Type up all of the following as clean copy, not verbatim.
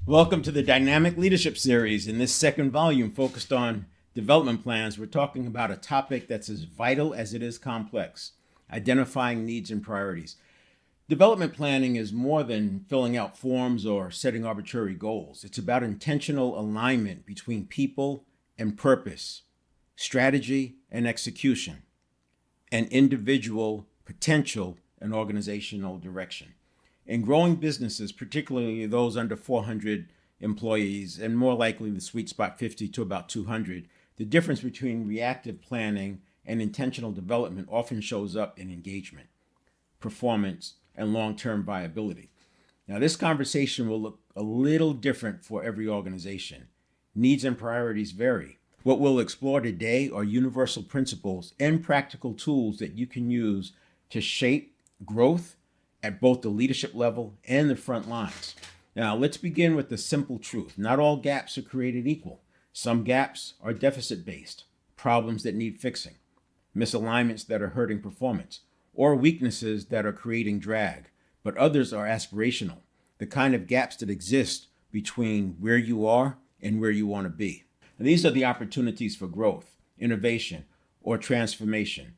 Welcome to the Dynamic Leadership Series. In this second volume focused on development plans, we're talking about a topic that's as vital as it is complex: identifying needs and priorities. Development planning is more than filling out forms or setting arbitrary goals. It's about intentional alignment between people and purpose, strategy and execution, and individual potential and organizational direction. In growing businesses, particularly those under 400 employees, and more likely the sweet spot 50 to about 200, the difference between reactive planning and intentional development often shows up in engagement, performance, and long-term viability. Now, this conversation will look a little different for every organization. Needs and priorities vary. What we'll explore today are universal principles and practical tools that you can use to shape growth at both the leadership level and the front lines. Now, let's begin with the simple truth. Not all gaps are created equal. Some gaps are deficit-based, problems that need fixing, misalignments that are hurting performance, or weaknesses that are creating drag. But others are aspirational, the kind of gaps that exist between where you are and where you want to be. And these are the opportunities for growth, innovation, or transformation.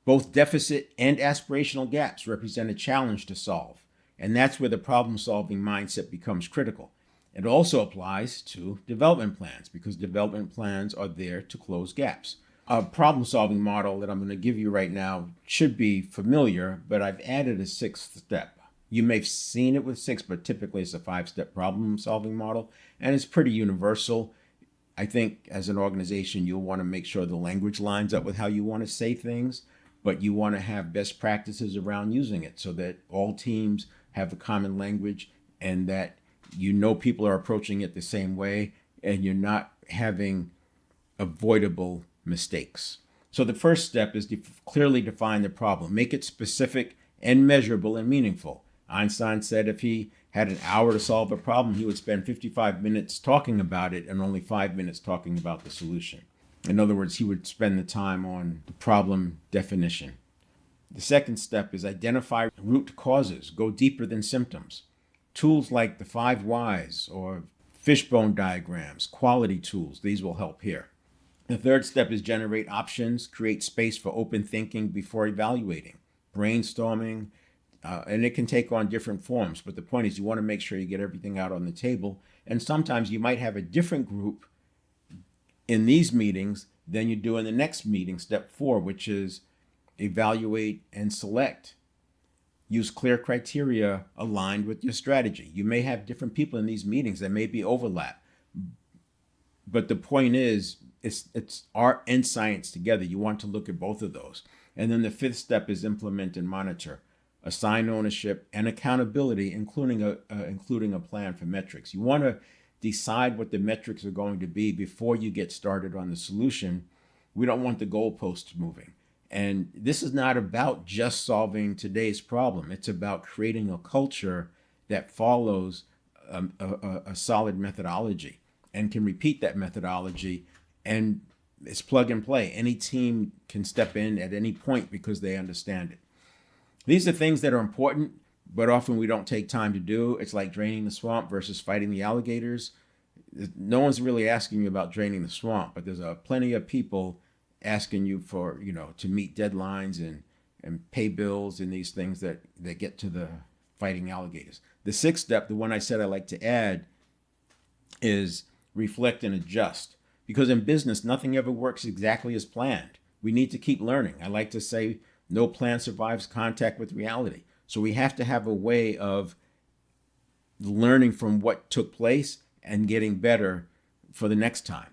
Both deficit and aspirational gaps represent a challenge to solve, and that's where the problem-solving mindset becomes critical. It also applies to development plans because development plans are there to close gaps. A problem-solving model that I'm going to give you right now should be familiar, but I've added a sixth step. You may have seen it with six, but typically it's a five-step problem-solving model, and it's pretty universal. I think as an organization, you'll want to make sure the language lines up with how you want to say things, but you want to have best practices around using it so that all teams have a common language and that people are approaching it the same way and you're not having avoidable mistakes. So the first step is to clearly define the problem. Make it specific and measurable and meaningful. Einstein said if he had an hour to solve a problem, he would spend 55 minutes talking about it and only 5 minutes talking about the solution. In other words, he would spend the time on the problem definition. The second step is identify root causes. Go deeper than symptoms. Tools like the 5 whys or fishbone diagrams, quality tools, these will help here. The third step is generate options, create space for open thinking before evaluating, brainstorming, and it can take on different forms. But the point is you want to make sure you get everything out on the table. And sometimes you might have a different group in these meetings than you do in the next meeting, step 4, which is evaluate and select. Use clear criteria aligned with your strategy. You may have different people in these meetings. There may be overlap. But the point is, it's art and science together. You want to look at both of those. And then the fifth step is implement and monitor. Assign ownership and accountability, including a plan for metrics. You want to decide what the metrics are going to be before you get started on the solution. We don't want the goalposts moving. And this is not about just solving today's problem. It's about creating a culture that follows a solid methodology and can repeat that methodology. And it's plug and play. Any team can step in at any point because they understand it. These are things that are important, but often we don't take time to do. It's like draining the swamp versus fighting the alligators. No one's really asking you about draining the swamp, but there's plenty of people asking you for, to meet deadlines and pay bills and these things that get to the fighting alligators. The sixth step, the one I said I like to add, is reflect and adjust. Because in business, nothing ever works exactly as planned. We need to keep learning. I like to say no plan survives contact with reality. So we have to have a way of learning from what took place and getting better for the next time.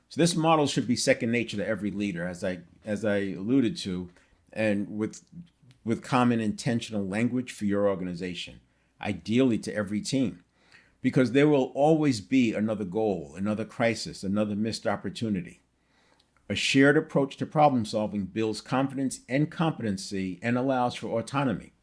So this model should be second nature to every leader, as I alluded to, and with common intentional language for your organization, ideally to every team, because there will always be another goal, another crisis, another missed opportunity. A shared approach to problem solving builds confidence and competency and allows for autonomy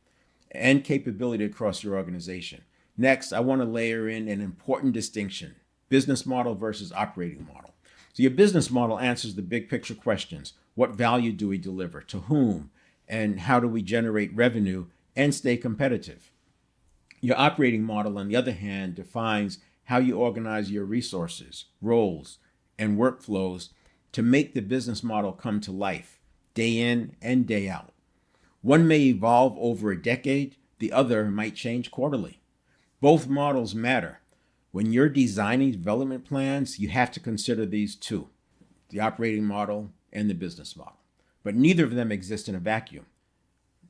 and capability across your organization. Next, I want to layer in an important distinction: business model versus operating model. So your business model answers the big picture questions. What value do we deliver? To whom? And how do we generate revenue and stay competitive? Your operating model, on the other hand, defines how you organize your resources, roles, and workflows to make the business model come to life day in and day out. One may evolve over a decade, the other might change quarterly. Both models matter. When you're designing development plans, you have to consider these two, the operating model and the business model. But neither of them exist in a vacuum.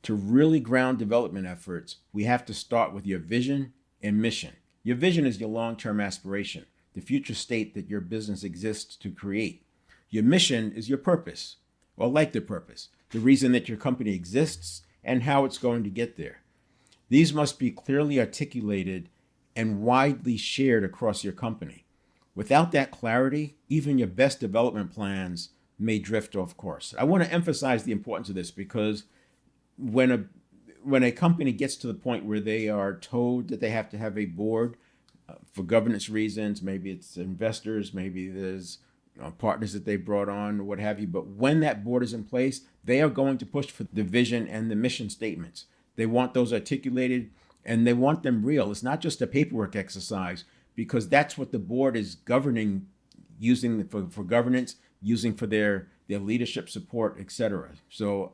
To really ground development efforts, we have to start with your vision and mission. Your vision is your long-term aspiration, the future state that your business exists to create. Your mission is your purpose, or like the purpose, the reason that your company exists and how it's going to get there. These must be clearly articulated and widely shared across your company. Without that clarity, even your best development plans may drift off course. I want to emphasize the importance of this because when a company gets to the point where they are told that they have to have a board for governance reasons, maybe it's investors, maybe there's partners that they brought on or what have you, but when that board is in place, they are going to push for the vision and the mission statements. They want those articulated and they want them real. It's not just a paperwork exercise, because that's what the board is governing, using for governance, using for their leadership support, etc. So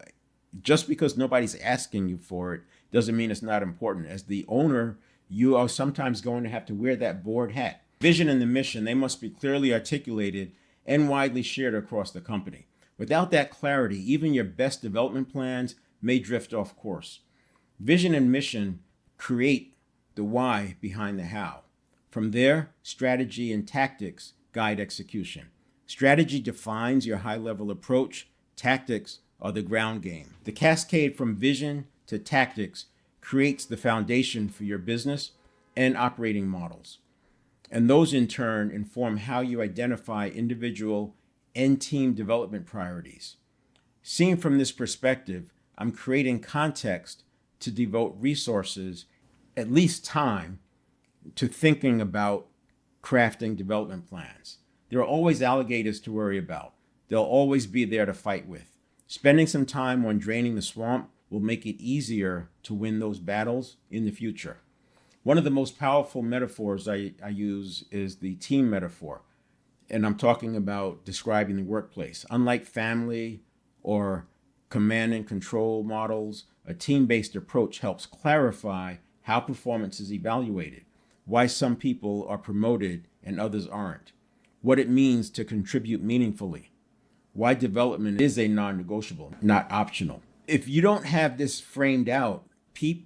just because nobody's asking you for it doesn't mean it's not important. As the owner, you are sometimes going to have to wear that board hat. Vision and the mission, they must be clearly articulated and widely shared across the company. Without that clarity, even your best development plans may drift off course. Vision and mission create the why behind the how. From there, strategy and tactics guide execution. Strategy defines your high-level approach. Tactics are the ground game. The cascade from vision to tactics creates the foundation for your business and operating models. And those in turn inform how you identify individual and team development priorities. Seen from this perspective, I'm creating context to devote resources, at least time, to thinking about crafting development plans. There are always alligators to worry about. They'll always be there to fight with. Spending some time on draining the swamp will make it easier to win those battles in the future. One of the most powerful metaphors I use is the team metaphor. And I'm talking about describing the workplace. Unlike family or command and control models, a team-based approach helps clarify how performance is evaluated, why some people are promoted and others aren't, what it means to contribute meaningfully, why development is a non-negotiable, not optional. If you don't have this framed out,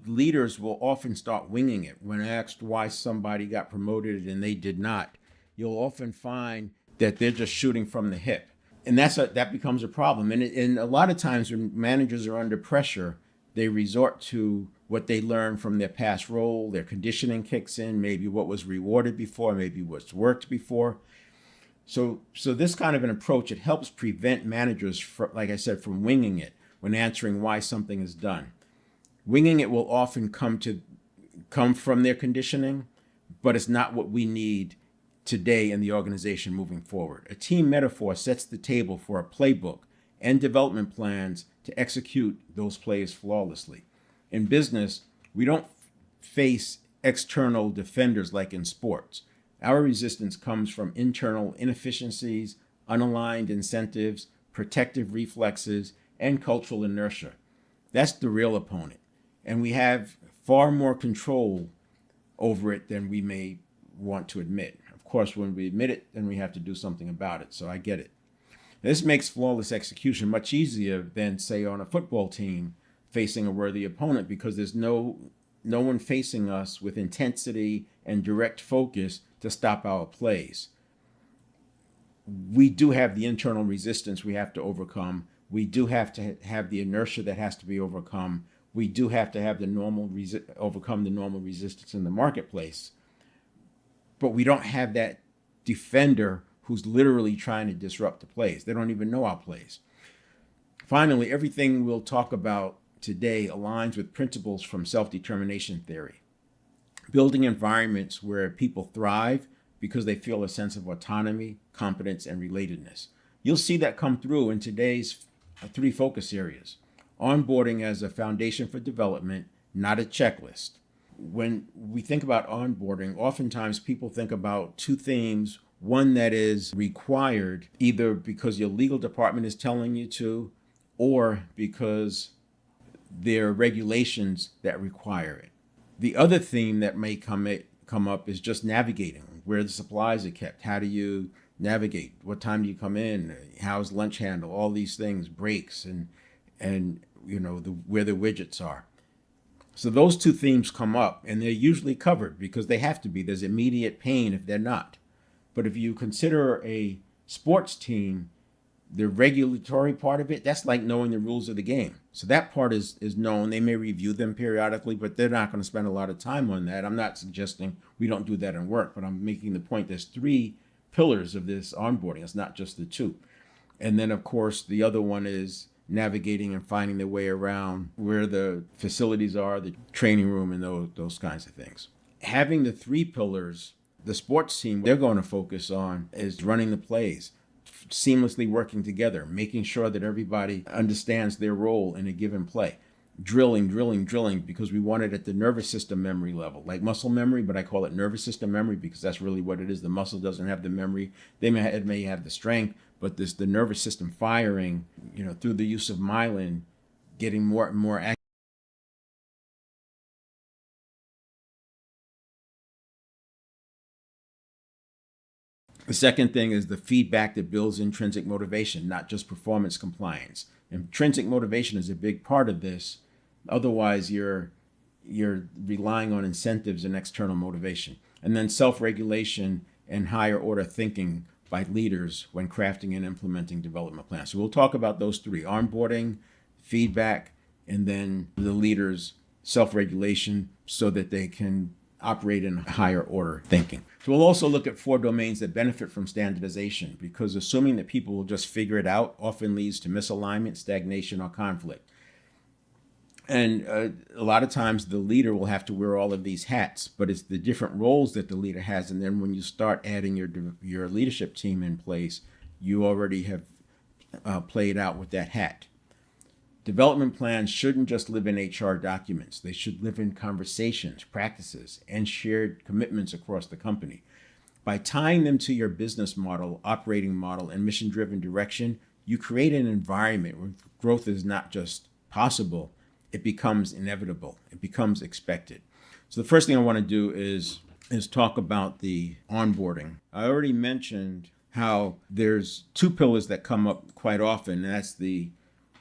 leaders will often start winging it. When asked why somebody got promoted and they did not, you'll often find that they're just shooting from the hip. And that becomes a problem. And a lot of times when managers are under pressure, they resort to what they learned from their past role, their conditioning kicks in, maybe what was rewarded before, maybe what's worked before. So this kind of an approach, it helps prevent managers, like I said, from winging it when answering why something is done. Winging it will often come from their conditioning, but it's not what we need today in the organization moving forward. A team metaphor sets the table for a playbook and development plans to execute those plays flawlessly. In business, we don't face external defenders like in sports. Our resistance comes from internal inefficiencies, unaligned incentives, protective reflexes, and cultural inertia. That's the real opponent. And we have far more control over it than we may want to admit. Of course, when we admit it, then we have to do something about it. So I get it. This makes flawless execution much easier than, say, on a football team facing a worthy opponent, because there's no one facing us with intensity and direct focus to stop our plays. We do have the internal resistance we have to overcome. We do have to have the inertia that has to be overcome. We do have to have overcome the normal resistance in the marketplace. But we don't have that defender who's literally trying to disrupt the plays. They don't even know our plays. Finally, everything we'll talk about today aligns with principles from self-determination theory. Building environments where people thrive because they feel a sense of autonomy, competence, and relatedness. You'll see that come through in today's 3 focus areas. Onboarding as a foundation for development, not a checklist. when we think about onboarding, oftentimes people think about two themes. One that is required either because your legal department is telling you to, or because there are regulations that require it. The other theme that may come up is just navigating where the supplies are kept. How do you navigate? What time do you come in? How's lunch handle? All these things, breaks, and where the widgets are. So those two themes come up, and they're usually covered because they have to be. There's immediate pain if they're not. But if you consider a sports team, the regulatory part of it, that's like knowing the rules of the game. So that part is known. They may review them periodically, but they're not going to spend a lot of time on that. I'm not suggesting we don't do that in work, but I'm making the point there's three pillars of this onboarding. It's not just the two. And then, of course, the other one is navigating and finding their way around where the facilities are, the training room, and those kinds of things. Having the three pillars, the sports team, they're going to focus on is running the plays, seamlessly working together, making sure that everybody understands their role in a given play. Drilling, because we want it at the nervous system memory level, like muscle memory, but I call it nervous system memory because that's really what it is. The muscle doesn't have the memory. It may have the strength, but the nervous system firing, through the use of myelin, getting more and more active. The second thing is the feedback that builds intrinsic motivation, not just performance compliance. Intrinsic motivation is a big part of this. Otherwise, you're relying on incentives and external motivation. And then self-regulation and higher order thinking by leaders when crafting and implementing development plans. So we'll talk about those three: onboarding, feedback, and then the leaders' self-regulation so that they can operate in higher order thinking. So we'll also look at 4 domains that benefit from standardization, because assuming that people will just figure it out often leads to misalignment, stagnation, or conflict. And a lot of times the leader will have to wear all of these hats, but it's the different roles that the leader has. And then when you start adding your leadership team in place, you already have played out with that hat. Development plans shouldn't just live in HR documents. They should live in conversations, practices, and shared commitments across the company. By tying them to your business model, operating model, and mission-driven direction, you create an environment where growth is not just possible, it becomes inevitable. It becomes expected. So the first thing I want to do is talk about the onboarding. I already mentioned how there's 2 pillars that come up quite often, and that's the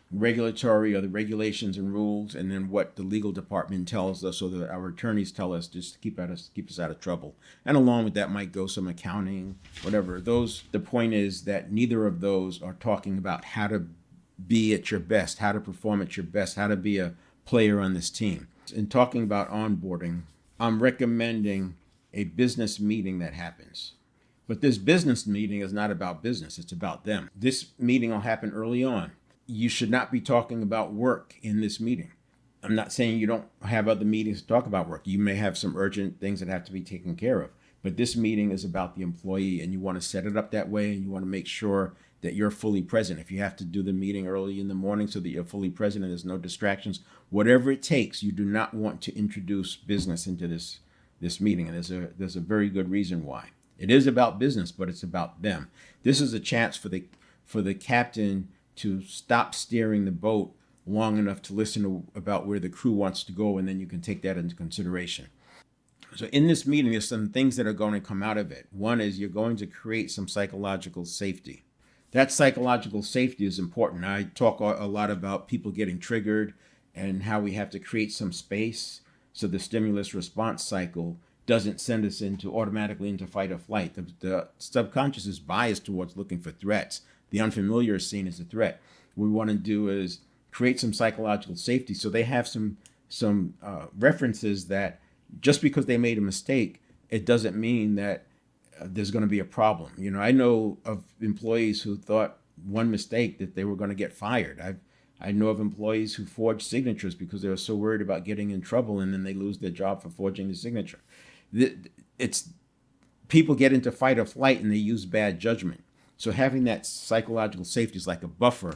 regulatory or the regulations and rules, and then what the legal department tells us or that our attorneys tell us just to keep us out of trouble. And along with that might go some accounting, whatever. The point is that neither of those are talking about how to be at your best, how to perform at your best, how to be a player on this team. In talking about onboarding, I'm recommending a business meeting that happens. But this business meeting is not about business, it's about them. This meeting will happen early on. You should not be talking about work in this meeting. I'm not saying you don't have other meetings to talk about work. You may have some urgent things that have to be taken care of. But this meeting is about the employee, and you want to set it up that way, and you want to make sure that you're fully present. If you have to do the meeting early in the morning so that you're fully present and there's no distractions, whatever it takes, you do not want to introduce business into this meeting. And there's a very good reason why. It is about business, but it's about them. This is a chance for the captain to stop steering the boat long enough to listen about where the crew wants to go, and then you can take that into consideration. So in this meeting, there's some things that are going to come out of it. One is you're going to create some psychological safety. That psychological safety is important. I talk a lot about people getting triggered and how we have to create some space so the stimulus response cycle doesn't send us automatically into fight or flight. The subconscious is biased towards looking for threats. The unfamiliar is seen as a threat. What we want to do is create some psychological safety so they have some references that just because they made a mistake, it doesn't mean that there's going to be a problem. I know of employees who thought one mistake that they were going to get fired. I know of employees who forged signatures because they were so worried about getting in trouble, and then they lose their job for forging the signature. It's people get into fight or flight and they use bad judgment. So having that psychological safety is like a buffer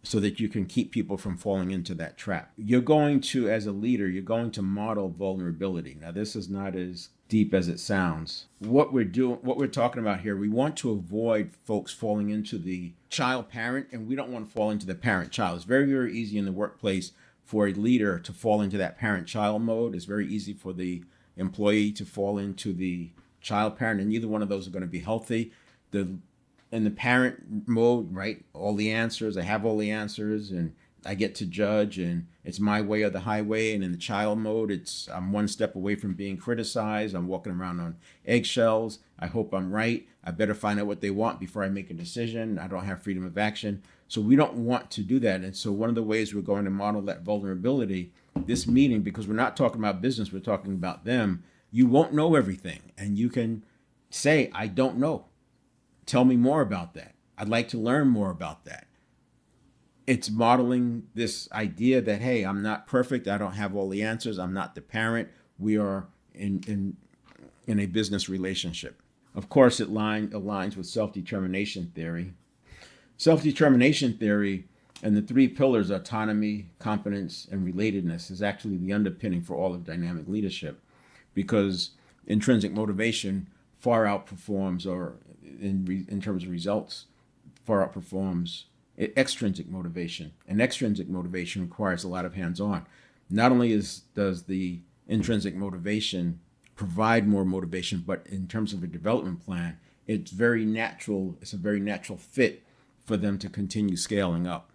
so that you can keep people from falling into that trap. You're going to, as a leader, you're going to model vulnerability. Now, this is not as deep as it sounds. What we're talking about here, we want to avoid folks falling into the child-parent, and we don't want to fall into the parent-child. It's very, very easy in the workplace for a leader to fall into that parent-child mode. It's very easy for the employee to fall into the child-parent, and neither one of those are going to be healthy. In the parent mode, right? All the answers, I have all the answers, and I get to judge, and it's my way or the highway. And in the child mode, I'm one step away from being criticized. I'm walking around on eggshells. I hope I'm right. I better find out what they want before I make a decision. I don't have freedom of action. So we don't want to do that. And so one of the ways we're going to model that vulnerability, this meeting, because we're not talking about business, we're talking about them. You won't know everything, and you can say, I don't know. Tell me more about that. I'd like to learn more about that. It's modeling this idea that, hey, I'm not perfect. I don't have all the answers. I'm not the parent. We are in a business relationship. Of course, it aligns with self-determination theory. Self-determination theory and the three pillars, autonomy, competence, and relatedness, is actually the underpinning for all of dynamic leadership, because intrinsic motivation far outperforms, or in terms of results, far outperforms extrinsic motivation. And extrinsic motivation requires a lot of hands-on. Not only does the intrinsic motivation provide more motivation, but in terms of a development plan, it's very natural. It's a very natural fit for them to continue scaling up.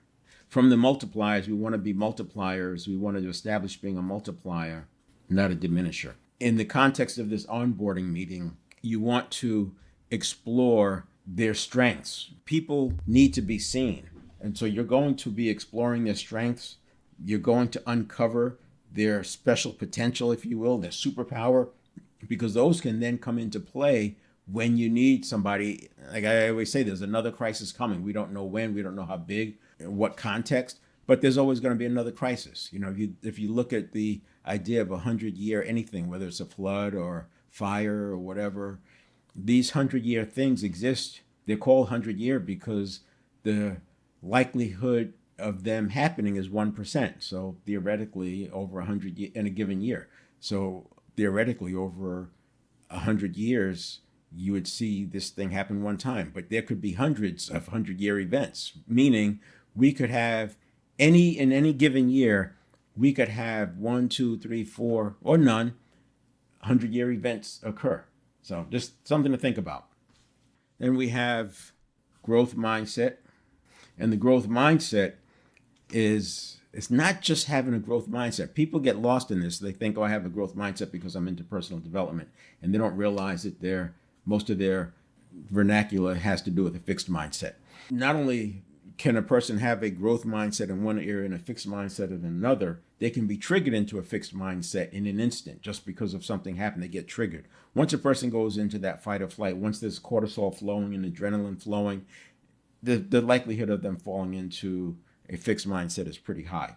From the multipliers, we want to be multipliers. We want to establish being a multiplier, not a diminisher. In the context of this onboarding meeting, you want to explore their strengths. People need to be seen. And so you're going to be exploring their strengths. You're going to uncover their special potential, if you will, their superpower, because those can then come into play when you need somebody. Like I always say, there's another crisis coming. We don't know when, we don't know how big, in what context, but there's always going to be another crisis. You know, if you look at the idea of 100-year anything, whether it's a flood or fire or whatever, these 100-year things exist. They're called 100-year because the likelihood of them happening is 1%. So theoretically, over 100 in a given year. So theoretically, over 100 years, you would see this thing happen one time. But there could be hundreds of 100-year events, meaning we could have in any given year, we could have 1, 2, 3, 4, or none 100-year events occur. So just something to think about. Then we have growth mindset. And the growth mindset it's not just having a growth mindset. People get lost in this. They think, oh, I have a growth mindset because I'm into personal development. And they don't realize that most of their vernacular has to do with a fixed mindset. Not only can a person have a growth mindset in one area and a fixed mindset in another, they can be triggered into a fixed mindset in an instant just because of something happened. They get triggered. Once a person goes into that fight or flight, once there's cortisol flowing and adrenaline flowing, the likelihood of them falling into a fixed mindset is pretty high.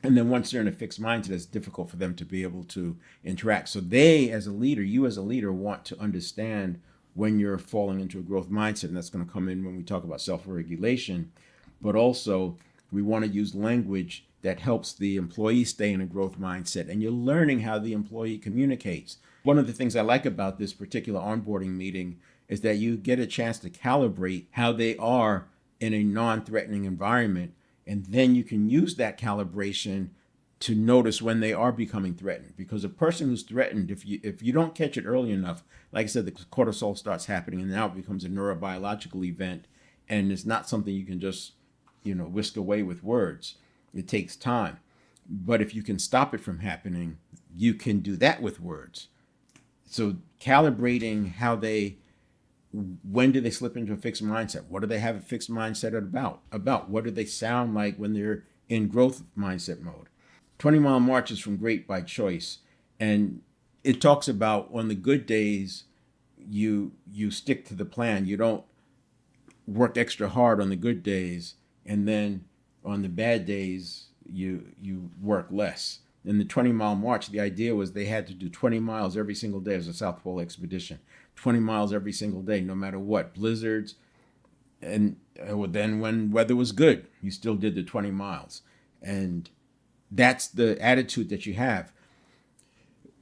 And then once they're in a fixed mindset, it's difficult for them to be able to interact. So they, as a leader, you as a leader, want to understand when you're falling into a growth mindset, and that's going to come in when we talk about self-regulation. But also, we want to use language that helps the employee stay in a growth mindset, and you're learning how the employee communicates. One of the things I like about this particular onboarding meeting is that you get a chance to calibrate how they are in a non-threatening environment, and then you can use that calibration to notice when they are becoming threatened. Because a person who's threatened, if you don't catch it early enough, like I said, the cortisol starts happening, and now it becomes a neurobiological event, and it's not something you can just, whisk away with words. It takes time. But if you can stop it from happening, you can do that with words. So calibrating when do they slip into a fixed mindset? What do they have a fixed mindset about? What do they sound like when they're in growth mindset mode? 20-mile march is from great by choice. And it talks about on the good days, you stick to the plan. You don't work extra hard on the good days. And then on the bad days, you work less. In the 20-mile march, the idea was they had to do 20 miles every single day as a South Pole expedition. 20 miles every single day, no matter what. Blizzards, And then when weather was good, you still did the 20 miles. And that's the attitude that you have.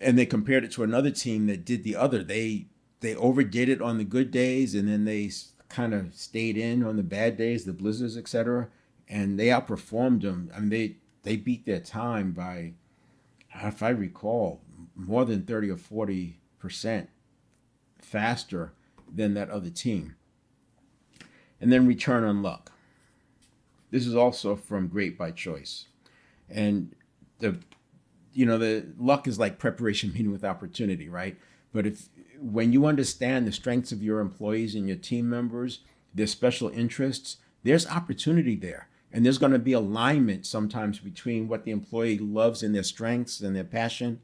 And they compared it to another team that did the other. They overdid it on the good days, and then they kind of stayed in on the bad days, the blizzards, etc. And they outperformed them. I mean, they beat their time by, if I recall, more than 30 or 40% faster than that other team. And then return on luck. This is also from Great by Choice. And the luck is like preparation meeting with opportunity, right? But when you understand the strengths of your employees and your team members, their special interests, there's opportunity there. And there's going to be alignment sometimes between what the employee loves and their strengths and their passion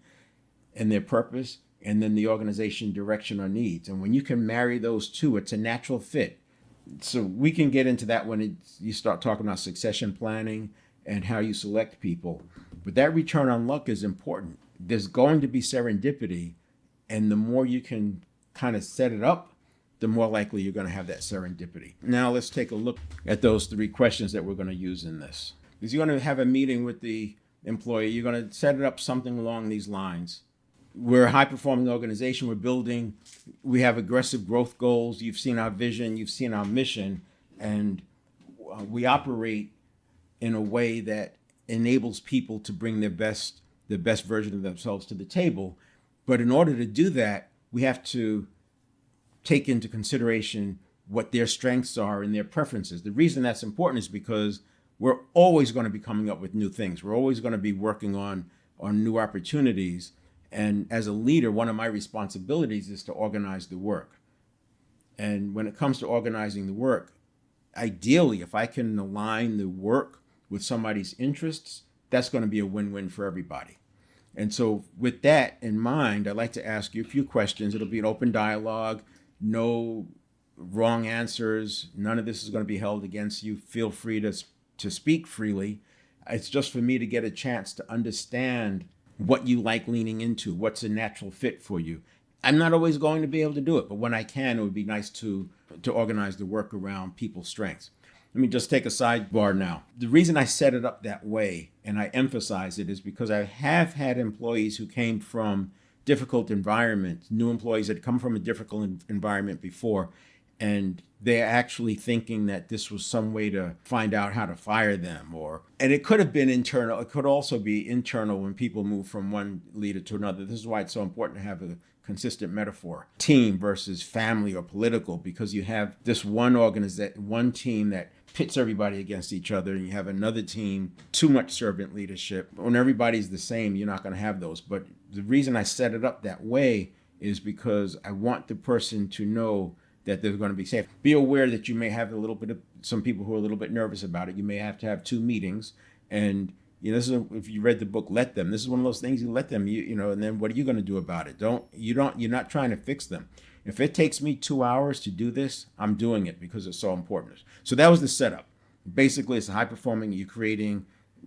and their purpose, and then the organization direction or needs. And when you can marry those two, it's a natural fit. So we can get into that when you start talking about succession planning and how you select people. But that return on luck is important. There's going to be serendipity, and the more you can kind of set it up, the more likely you're going to have that serendipity. Now let's take a look at those 3 questions that we're going to use in this. Because you're going to have a meeting with the employee. You're going to set it up something along these lines. We're a high-performing organization. We have aggressive growth goals. You've seen our vision. You've seen our mission. And we operate in a way that enables people to bring the best version of themselves to the table. But in order to do that, we have to take into consideration what their strengths are and their preferences. The reason that's important is because we're always going to be coming up with new things. We're always going to be working on new opportunities. And as a leader, one of my responsibilities is to organize the work. And when it comes to organizing the work, ideally, if I can align the work with somebody's interests, that's going to be a win-win for everybody. And so with that in mind, I'd like to ask you a few questions. It'll be an open dialogue, no wrong answers. None of this is going to be held against you. Feel free to speak freely. It's just for me to get a chance to understand what you like leaning into, what's a natural fit for you. I'm not always going to be able to do it, but when I can, it would be nice to organize the work around people's strengths. Let me just take a sidebar now. The reason I set it up that way and I emphasize it is because I have had employees who came from difficult environments, new employees that come from a difficult environment before, and they're actually thinking that this was some way to find out how to fire them, and it could have been internal. It could also be internal when people move from one leader to another. This is why it's so important to have a consistent metaphor, team versus family or political, because you have this one team that pits everybody against each other, and you have another team, too much servant leadership. When everybody's the same, you're not going to have those. But the reason I set it up that way is because I want the person to know that they're going to be safe. Be aware that you may have some people who are a little bit nervous about it. You may have to have 2 meetings, and if you read the book, Let Them. This is one of those things you let them, and then what are you going to do about it? You're not trying to fix them. If it takes me 2 hours to do this, I'm doing it because it's so important. So that was the setup. Basically, it's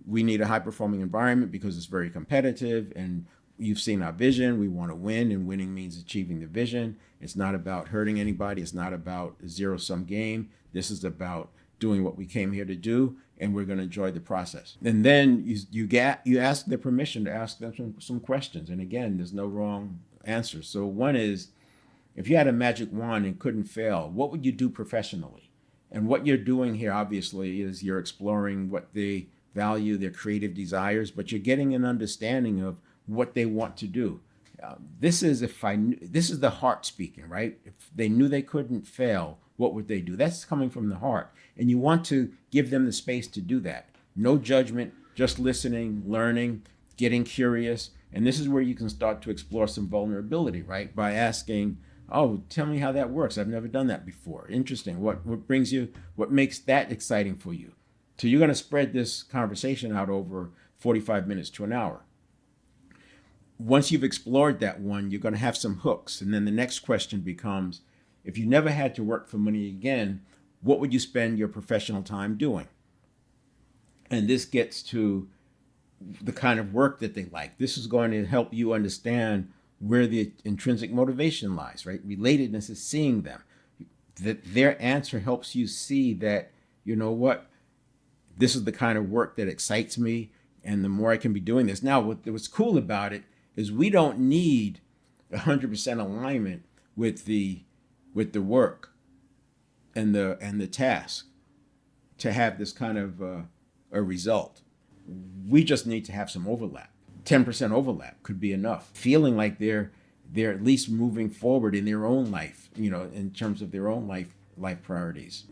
we need a high-performing environment because it's very competitive, and you've seen our vision. We want to win, and winning means achieving the vision. It's not about hurting anybody. It's not about a zero-sum game. This is about doing what we came here to do, and we're going to enjoy the process. And then you ask their permission to ask them some questions. And again, there's no wrong answer. So one is, if you had a magic wand and couldn't fail, what would you do professionally? And what you're doing here, obviously, is you're exploring what they value, their creative desires, but you're getting an understanding of what they want to do. This is the heart speaking, right? If they knew they couldn't fail, what would they do? That's coming from the heart. And you want to give them the space to do that. No judgment, just listening, learning, getting curious. And this is where you can start to explore some vulnerability, right? By asking, oh, tell me how that works. I've never done that before. Interesting. What makes that exciting for you? So you're going to spread this conversation out over 45 minutes to an hour. Once you've explored that one, you're going to have some hooks. And then the next question becomes, if you never had to work for money again, what would you spend your professional time doing? And this gets to the kind of work that they like. This is going to help you understand where the intrinsic motivation lies, right? Relatedness is seeing them. that their answer helps you see that, you know what, this is the kind of work that excites me, and the more I can be doing this. Now, what's cool about it is we don't need 100% alignment with the work and the task to have this kind of a result. We just need to have some overlap. 10% overlap could be enough. Feeling like they're at least moving forward in their own life, in terms of their own life priorities.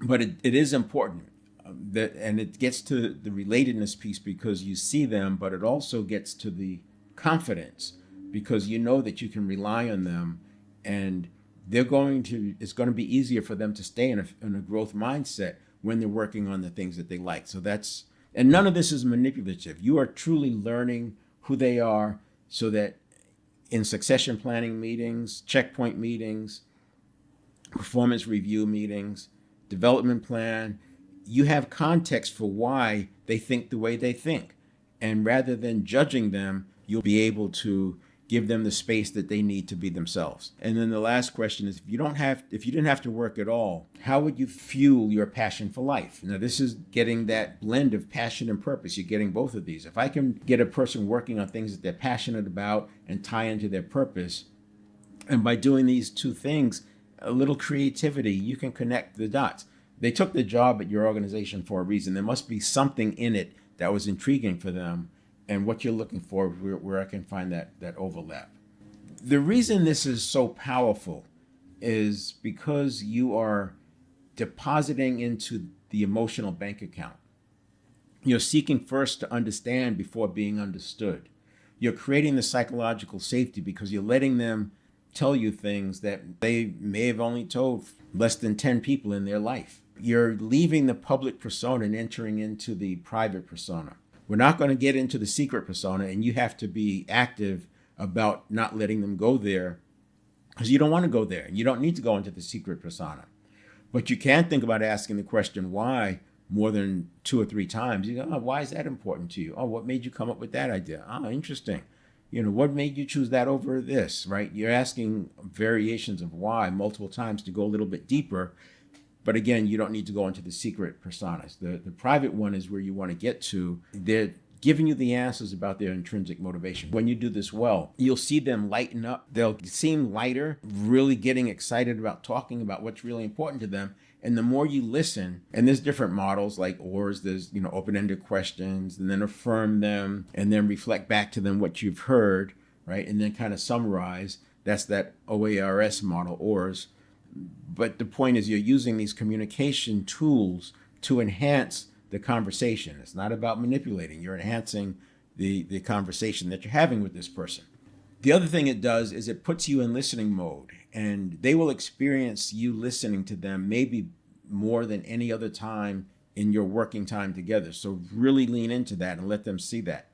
But it is important and it gets to the relatedness piece because you see them, but it also gets to the confidence because you know that you can rely on them, and it's going to be easier for them to stay in a growth mindset when they're working on the things that they like. And none of this is manipulative. You are truly learning who they are so that in succession planning meetings, checkpoint meetings, performance review meetings, development plan, you have context for why they think the way they think. And rather than judging them, you'll be able to give them the space that they need to be themselves. And then the last question is, if you didn't have to work at all, how would you fuel your passion for life? Now, this is getting that blend of passion and purpose. You're getting both of these. If I can get a person working on things that they're passionate about and tie into their purpose, and by doing these two things, a little creativity, you can connect the dots. They took the job at your organization for a reason. There must be something in it that was intriguing for them, and what you're looking for, where I can find that overlap. The reason this is so powerful is because you are depositing into the emotional bank account. You're seeking first to understand before being understood. You're creating the psychological safety because you're letting them tell you things that they may have only told less than 10 people in their life. You're leaving the public persona and entering into the private persona. We're not going to get into the secret persona, and you have to be active about not letting them go there because you don't want to go there. You don't need to go into the secret persona. But you can think about asking the question why more than 2 or 3 times. You go, oh, why is that important to you? Oh, what made you come up with that idea? Oh, interesting. What made you choose that over this, right? You're asking variations of why multiple times to go a little bit deeper. But again, you don't need to go into the secret personas. The private one is where you want to get to. They're giving you the answers about their intrinsic motivation. When you do this well, you'll see them lighten up. They'll seem lighter, really getting excited about talking about what's really important to them. And the more you listen, and there's different models like ORS, there's open-ended questions, and then affirm them, and then reflect back to them what you've heard, right? And then kind of summarize. That's that OARS model, ORS. But the point is you're using these communication tools to enhance the conversation. It's not about manipulating. You're enhancing the conversation that you're having with this person. The other thing it does is it puts you in listening mode, and they will experience you listening to them maybe more than any other time in your working time together. So really lean into that and let them see that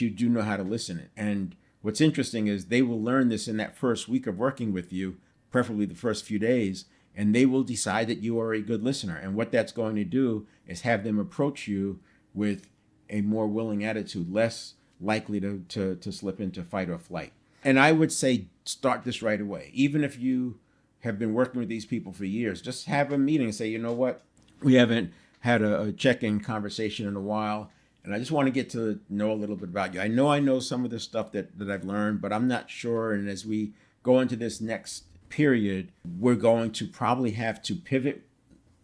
you do know how to listen. And what's interesting is they will learn this in that first week of working with you, preferably the first few days, and they will decide that you are a good listener. And what that's going to do is have them approach you with a more willing attitude, less likely to slip into fight or flight. And I would say start this right away. Even if you have been working with these people for years, just have a meeting and say, you know what, we haven't had a check-in conversation in a while, and I just want to get to know a little bit about you. I know some of the stuff that I've learned, but I'm not sure. And as we go into this next period, we're going to probably have to pivot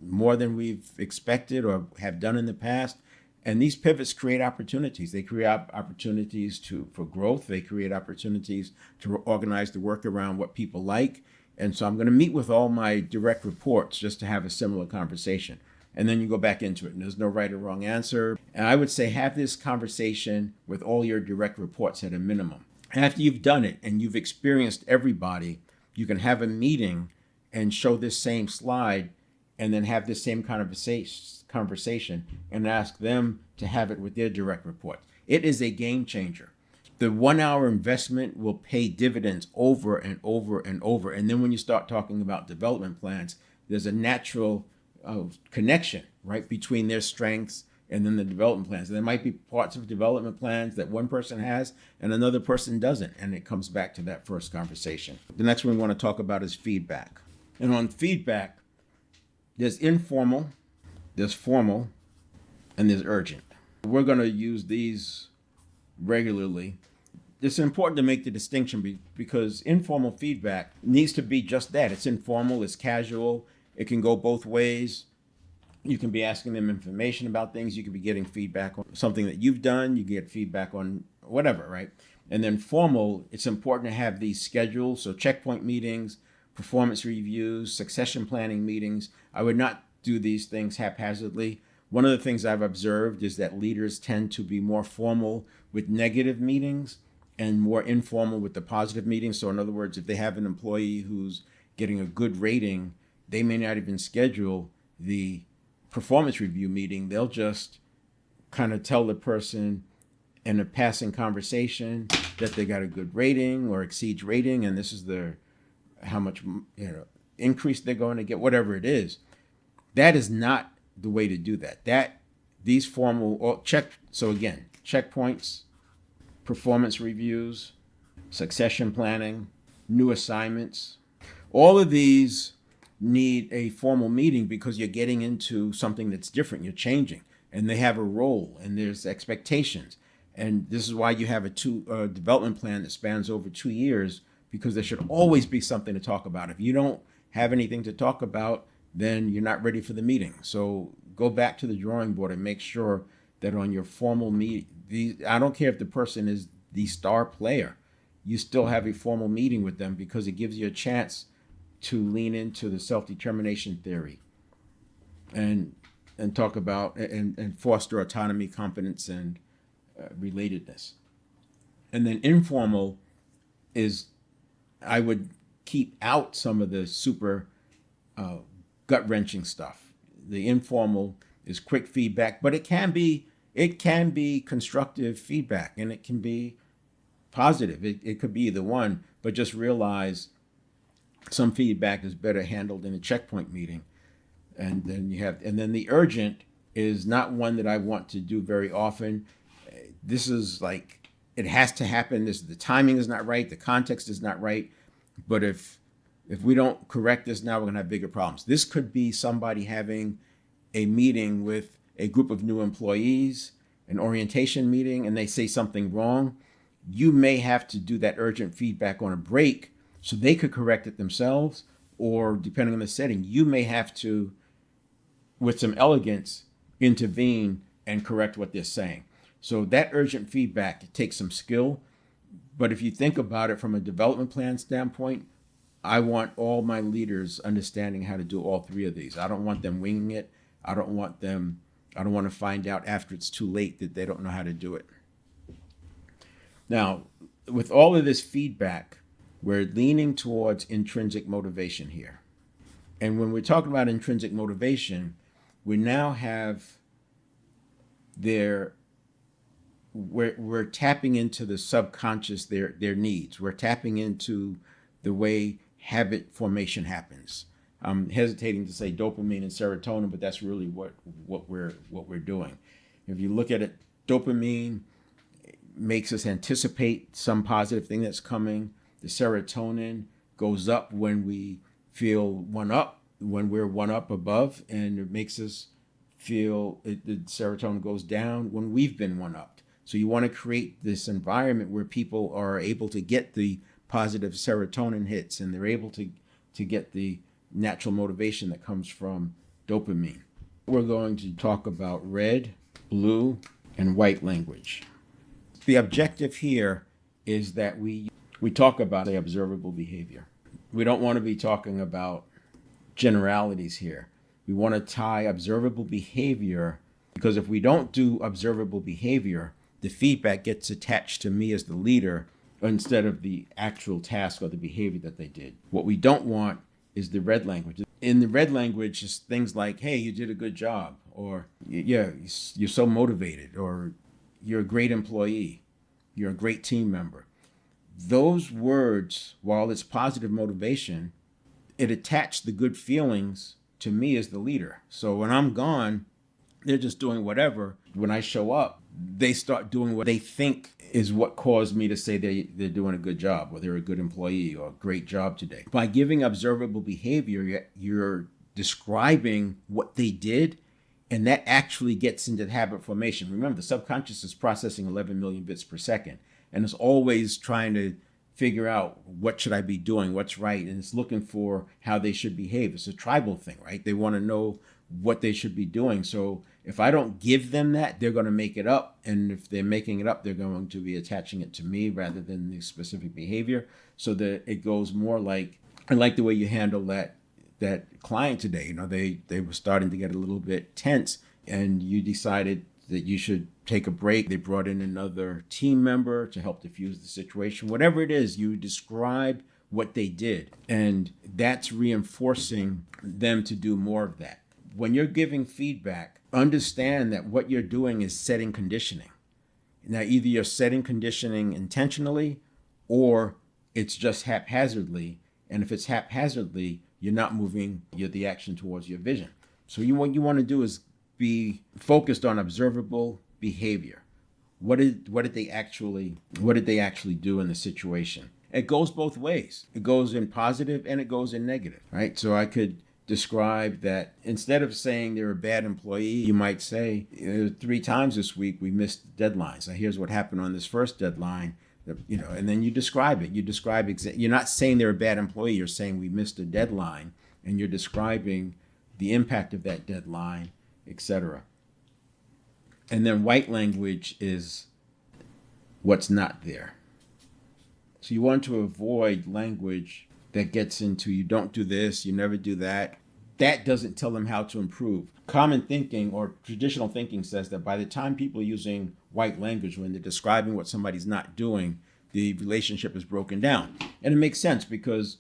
more than we've expected or have done in the past. And these pivots create opportunities. They create opportunities for growth. They create opportunities to organize the work around what people like. And so I'm going to meet with all my direct reports just to have a similar conversation. And then you go back into it, and there's no right or wrong answer. And I would say have this conversation with all your direct reports at a minimum. After you've done it and you've experienced everybody, you can have a meeting and show this same slide and then have this same conversation and ask them to have it with their direct report. It is a game changer. The 1 hour investment will pay dividends over and over and over. And then when you start talking about development plans, there's a natural connection, right, between their strengths and then the development plans. There might be parts of development plans that one person has and another person doesn't, and it comes back to that first conversation. The next one we want to talk about is feedback. And on feedback, there's informal, there's formal, and there's urgent. We're going to use these regularly. It's important to make the distinction because informal feedback needs to be just that. It's informal, it's casual, it can go both ways. You can be asking them information about things. You could be getting feedback on something that you've done. You get feedback on whatever, right? And then formal, it's important to have these scheduled. So checkpoint meetings, performance reviews, succession planning meetings. I would not do these things haphazardly. One of the things I've observed is that leaders tend to be more formal with negative meetings and more informal with the positive meetings. So in other words, if they have an employee who's getting a good rating, they may not even schedule the performance review meeting. They'll just kind of tell the person in a passing conversation that they got a good rating or exceeds rating, and this is how much increase they're going to get, whatever it is. That is not the way to do that. These formal so again, checkpoints, performance reviews, succession planning, new assignments, all of these need a formal meeting because you're getting into something that's different. You're changing, and they have a role, and there's expectations. And this is why you have a development plan that spans over 2 years, because there should always be something to talk about. If you don't have anything to talk about, then you're not ready for the meeting. So go back to the drawing board and make sure that on your formal meeting, I don't care if the person is the star player, you still have a formal meeting with them because it gives you a chance to lean into the self-determination theory and talk about and foster autonomy, competence, and relatedness. And then informal is, I would keep out some of the super gut-wrenching stuff. The informal is quick feedback, but it can be constructive feedback, and it can be positive. It could be either one, but just realize some feedback is better handled in a checkpoint meeting. And then the urgent is not one that I want to do very often. This is like, it has to happen. The timing is not right. The context is not right. But if we don't correct this now, we're going to have bigger problems. This could be somebody having a meeting with a group of new employees, an orientation meeting, and they say something wrong. You may have to do that urgent feedback on a break so they could correct it themselves, or depending on the setting, you may have to, with some elegance, intervene and correct what they're saying. So that urgent feedback, it takes some skill. But if you think about it from a development plan standpoint, I want all my leaders understanding how to do all three of these. I don't want them winging it. I don't want to find out after it's too late that they don't know how to do it. Now, with all of this feedback, we're leaning towards intrinsic motivation here. And when we're talking about intrinsic motivation, we now have we're tapping into the subconscious, their needs. We're tapping into the way habit formation happens. I'm hesitating to say dopamine and serotonin, but that's really what we're doing. If you look at it, dopamine makes us anticipate some positive thing that's coming. The serotonin goes up when we feel one up, when we're one up above, and it makes us feel the serotonin goes down when we've been one upped. So you want to create this environment where people are able to get the positive serotonin hits, and they're able to get the natural motivation that comes from dopamine. We're going to talk about red, blue, and white language. The objective here is that we talk about the observable behavior. We don't want to be talking about generalities here. We want to tie observable behavior, because if we don't do observable behavior, the feedback gets attached to me as the leader instead of the actual task or the behavior that they did. What we don't want is the red language. In the red language, it's things like, hey, you did a good job, or yeah, you're so motivated, or you're a great employee, you're a great team member. Those words, while it's positive motivation, it attached the good feelings to me as the leader. So when I'm gone, They're just doing whatever. When I show up, they start doing what they think is what caused me to say they're doing a good job, or they're a good employee, or a great job today. By giving observable behavior, you're describing what they did, and that actually gets into habit formation. Remember, the subconscious is processing 11 million bits per second, and it's always trying to figure out what should I be doing, what's right, and it's looking for how they should behave. It's a tribal thing, right? They want to know what they should be doing. So if I don't give them that, they're going to make it up. And if they're making it up, they're going to be attaching it to me rather than the specific behavior. So that it goes more like, I like the way you handle that client today. You know, they were starting to get a little bit tense, and you decided that you should take a break. They brought in another team member to help diffuse the situation. Whatever it is, you describe what they did, and that's reinforcing them to do more of that. When you're giving feedback, understand that what you're doing is setting conditioning. Now, either you're setting conditioning intentionally, or it's just haphazardly. And if it's haphazardly, you're not moving the action towards your vision. So what you want to do is be focused on observable behavior. What did they actually do in the situation? It goes both ways. It goes in positive and it goes in negative, right? So I could describe that instead of saying they're a bad employee, you might say, 3 times this week we missed deadlines. Now here's what happened on this first deadline, and then you describe it. You're not saying they're a bad employee. You're saying we missed a deadline, and you're describing the impact of that deadline, etc. And then white language is what's not there. So you want to avoid language that gets into you don't do this, you never do that. That doesn't tell them how to improve. Common thinking or traditional thinking says that by the time people are using white language when they're describing what somebody's not doing, the relationship is broken down. And it makes sense because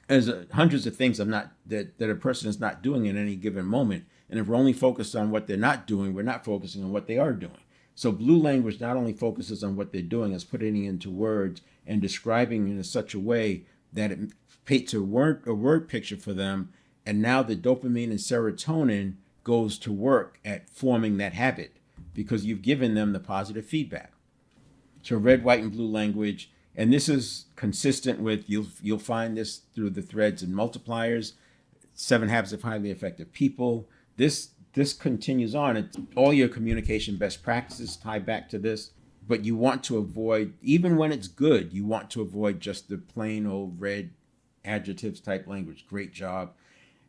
there's hundreds of things that a person is not doing in any given moment. And if we're only focused on what they're not doing, we're not focusing on what they are doing. So blue language not only focuses on what they're doing, it's putting it into words and describing it in such a way that it paints a word picture for them. And now the dopamine and serotonin goes to work at forming that habit because you've given them the positive feedback. So red, white, and blue language. And this is consistent with, you'll find this through the threads and multipliers, 7 Habits of Highly Effective People. This continues on. It's all your communication best practices tie back to this. But you want to avoid, even when it's good, you want to avoid just the plain old red adjectives type language. Great job.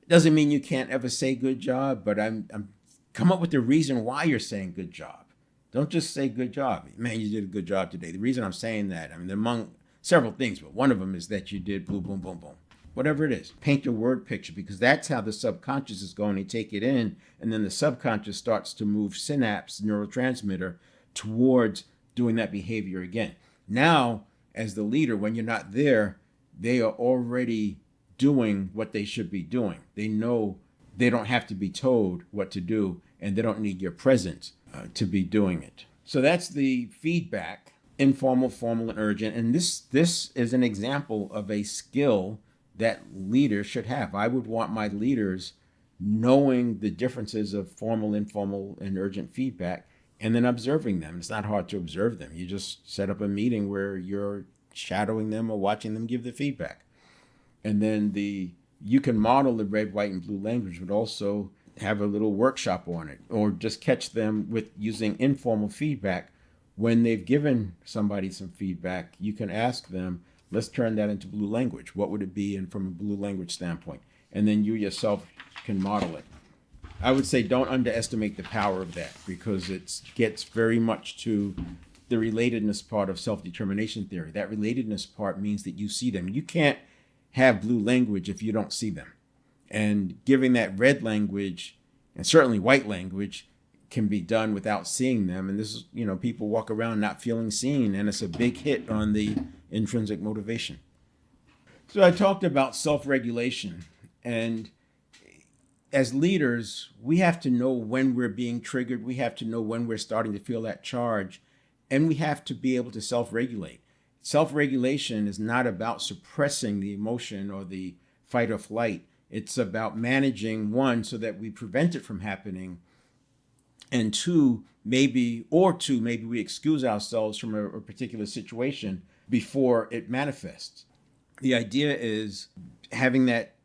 It doesn't mean you can't ever say good job, but I'm come up with the reason why you're saying good job. Don't just say good job. Man, you did a good job today. The reason I'm saying that, among several things, but one of them is that you did boom, boom, boom, boom. Whatever it is, paint your word picture, because that's how the subconscious is going to take it in. And then the subconscious starts to move synapse, neurotransmitter, towards doing that behavior again. Now, as the leader, when you're not there, they are already doing what they should be doing. They know they don't have to be told what to do, and they don't need your presence to be doing it. So that's the feedback, informal, formal, and urgent. And this is an example of a skill that leaders should have. I would want my leaders knowing the differences of formal, informal, and urgent feedback, and then observing them. It's not hard to observe them. You just set up a meeting where you're shadowing them or watching them give the feedback. And then you can model the red, white, and blue language, but also have a little workshop on it, or just catch them with using informal feedback. When they've given somebody some feedback, you can ask them, let's turn that into blue language. What would it be from a blue language standpoint? And then you yourself can model it. I would say don't underestimate the power of that, because it gets very much to the relatedness part of self-determination theory. That relatedness part means that you see them. You can't have blue language if you don't see them. And giving that red language, and certainly white language, can be done without seeing them. And this is, people walk around not feeling seen, and it's a big hit on the intrinsic motivation. So I talked about self-regulation, and as leaders, we have to know when we're being triggered. We have to know when we're starting to feel that charge, and we have to be able to self-regulate. Self-regulation is not about suppressing the emotion or the fight or flight. It's about managing one so that we prevent it from happening, And two, maybe we excuse ourselves from a particular situation before it manifests. The idea is having that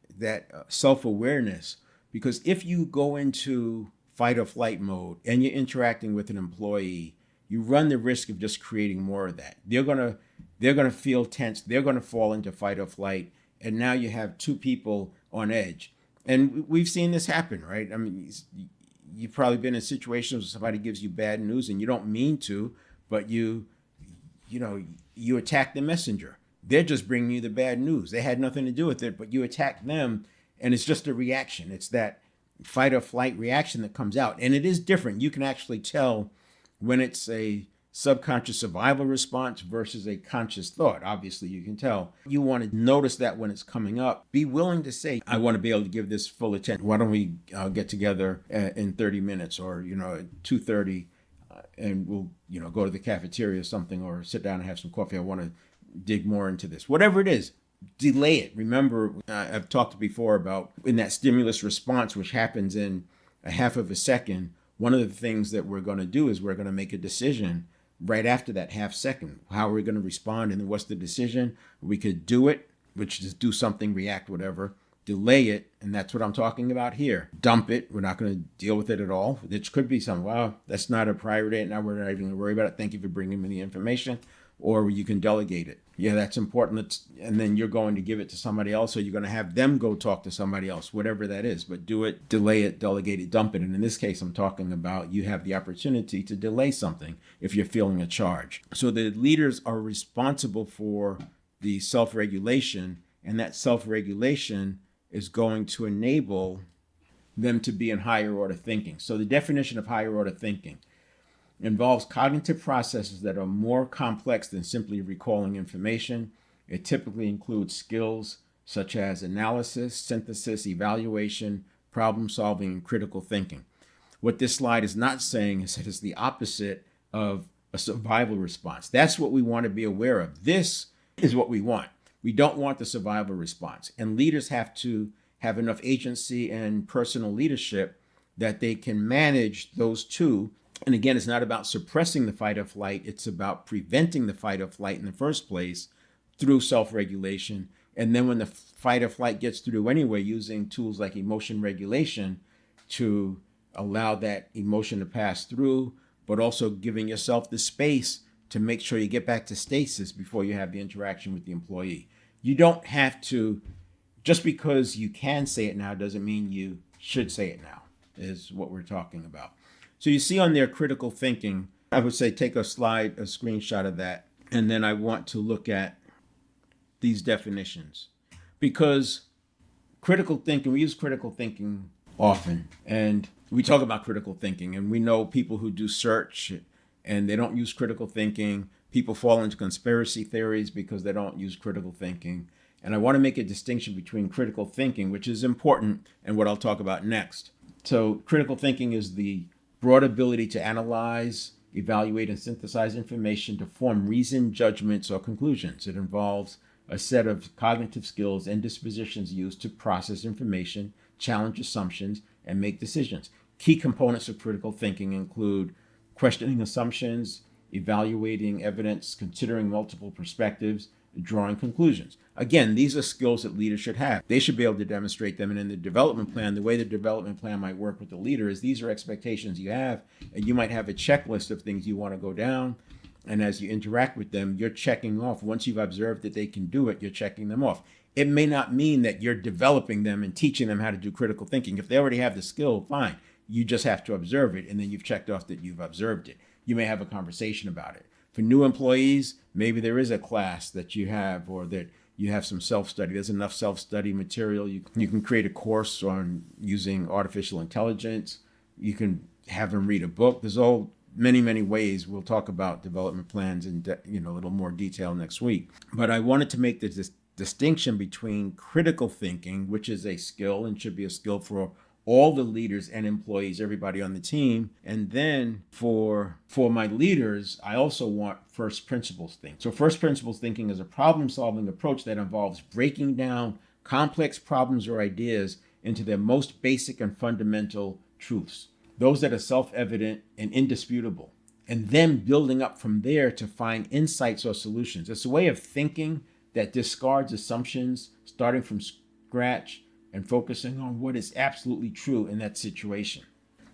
self-awareness, because if you go into fight or flight mode and you're interacting with an employee, you run the risk of just creating more of that. They're gonna feel tense. They're gonna fall into fight or flight, and now you have two people on edge. And we've seen this happen, right? I mean, you've probably been in situations where somebody gives you bad news and you don't mean to, but you attack the messenger. They're just bringing you the bad news. They had nothing to do with it, but you attack them, and it's just a reaction. It's that fight or flight reaction that comes out. And it is different. You can actually tell when it's a subconscious survival response versus a conscious thought. Obviously, you can tell. You want to notice that when it's coming up. Be willing to say, I want to be able to give this full attention. Why don't we get together in 30 minutes or, at 2:30 and we'll, go to the cafeteria or something, or sit down and have some coffee. I want to dig more into this. Whatever it is, delay it. Remember, I've talked before about in that stimulus response, which happens in a half of a second, one of the things that we're going to do is we're going to make a decision right after that half second. How are we going to respond? And then what's the decision? We could do it, which is do something, react, whatever. Delay it, and that's what I'm talking about here. Dump it. We're not going to deal with it at all. It could be something, well, that's not a priority. Now we're not even going to worry about it. Thank you for bringing me the information. Or you can delegate it. Yeah, that's important. And then you're going to give it to somebody else, or you're going to have them go talk to somebody else, whatever that is. But do it, delay it, delegate it, dump it. And in this case, I'm talking about you have the opportunity to delay something if you're feeling a charge. So the leaders are responsible for the self-regulation, and that self-regulation is going to enable them to be in higher order thinking. So the definition of higher order thinking involves cognitive processes that are more complex than simply recalling information. It typically includes skills such as analysis, synthesis, evaluation, problem solving, and critical thinking. What this slide is not saying is that it's the opposite of a survival response. That's what we want to be aware of. This is what we want. We don't want the survival response. And leaders have to have enough agency and personal leadership that they can manage those two. And again, it's not about suppressing the fight or flight. It's about preventing the fight or flight in the first place through self-regulation. And then when the fight or flight gets through anyway, using tools like emotion regulation to allow that emotion to pass through, but also giving yourself the space to make sure you get back to stasis before you have the interaction with the employee. You don't have to, just because you can say it now doesn't mean you should say it now, is what we're talking about. So you see on there critical thinking. I would say take a screenshot of that, and then I want to look at these definitions. Because critical thinking, we use critical thinking often, and we talk about critical thinking, and we know people who do search and they don't use critical thinking. People fall into conspiracy theories because they don't use critical thinking. And I want to make a distinction between critical thinking, which is important, and what I'll talk about next. So critical thinking is the broad ability to analyze, evaluate, and synthesize information to form reasoned judgments or conclusions. It involves a set of cognitive skills and dispositions used to process information, challenge assumptions, and make decisions. Key components of critical thinking include questioning assumptions, evaluating evidence, considering multiple perspectives, drawing conclusions. Again, these are skills that leaders should have. They should be able to demonstrate them. And in the development plan, the way the development plan might work with the leader is these are expectations you have, and you might have a checklist of things you want to go down. And as you interact with them, you're checking off. Once you've observed that they can do it, you're checking them off. It may not mean that you're developing them and teaching them how to do critical thinking. If they already have the skill, fine. You just have to observe it, and then you've checked off that you've observed it. You may have a conversation about it. For new employees, maybe there is a class that you have, or that you have some self-study. There's enough self-study material. You can create a course on using artificial intelligence. You can have them read a book. There's many ways. We'll talk about development plans in a little more detail next week. But I wanted to make this distinction between critical thinking, which is a skill and should be a skill for all the leaders and employees, everybody on the team. And then for my leaders, I also want first principles thinking. So first principles thinking is a problem-solving approach that involves breaking down complex problems or ideas into their most basic and fundamental truths. those that are self-evident and indisputable, and then building up from there to find insights or solutions. It's a way of thinking that discards assumptions, starting from scratch and focusing on what is absolutely true in that situation.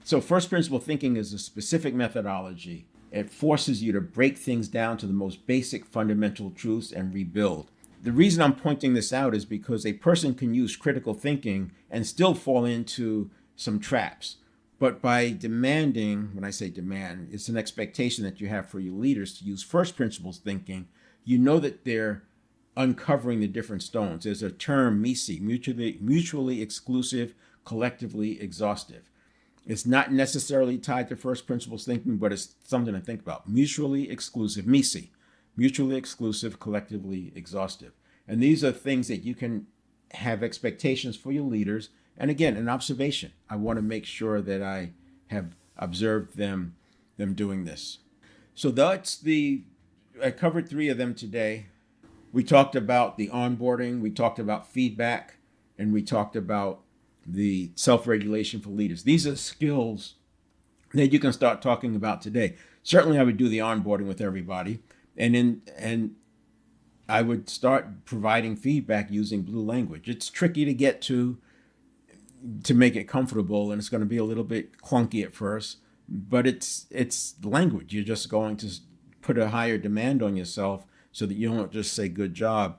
So first principle thinking is a specific methodology. It forces you to break things down to the most basic fundamental truths and rebuild. The reason I'm pointing this out is because a person can use critical thinking and still fall into some traps. But by demanding, when I say demand, it's an expectation that you have for your leaders to use first principles thinking. You know that they're uncovering the different stones. There's a term, MISI, mutually exclusive, collectively exhaustive. It's not necessarily tied to first principles thinking, but it's something to think about. Mutually exclusive, MISI, mutually exclusive, collectively exhaustive. And these are things that you can have expectations for your leaders. And again, an observation. I want to make sure that I have observed them doing this. So I covered 3 of them today. We talked about the onboarding, we talked about feedback, and we talked about the self-regulation for leaders. These are skills that you can start talking about today. Certainly I would do the onboarding with everybody, and I would start providing feedback using blue language. It's tricky to get to make it comfortable, and it's going to be a little bit clunky at first, but it's language. You're just going to put a higher demand on yourself so that you don't just say good job.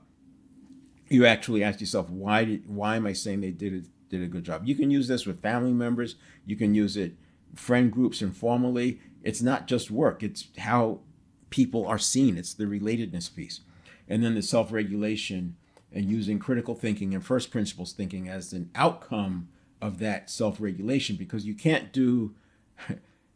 You actually ask yourself, why am I saying they did a good job? You can use this with family members. You can use it friend groups informally. It's not just work. It's how people are seen. It's the relatedness piece. And then the self-regulation and using critical thinking and first principles thinking as an outcome of that self-regulation, because you can't do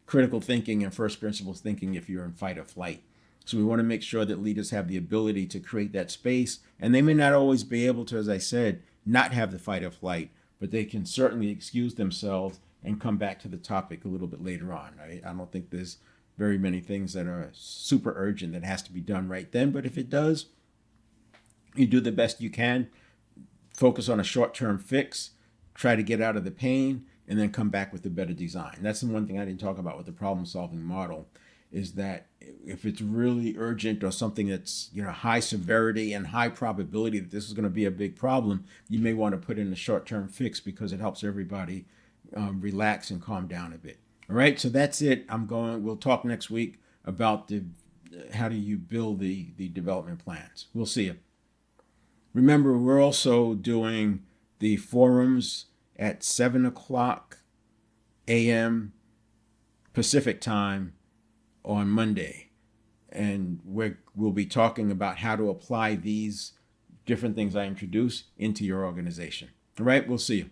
critical thinking and first principles thinking if you're in fight or flight. So we want to make sure that leaders have the ability to create that space, and they may not always be able to, as I said, not have the fight or flight, but they can certainly excuse themselves and come back to the topic a little bit later on. Right? I don't think there's very many things that are super urgent that has to be done right then, but if it does, you do the best you can, focus on a short-term fix, try to get out of the pain, and then come back with a better design. That's the one thing I didn't talk about with the problem-solving model, is that if it's really urgent or something that's high severity and high probability that this is going to be a big problem, you may want to put in a short-term fix because it helps everybody relax and calm down a bit. All right, so that's it. We'll talk next week about how do you build the development plans. We'll see you. Remember, we're also doing the forums at 7:00 a.m. Pacific time on Monday. And we'll be talking about how to apply these different things I introduce into your organization. All right, we'll see you.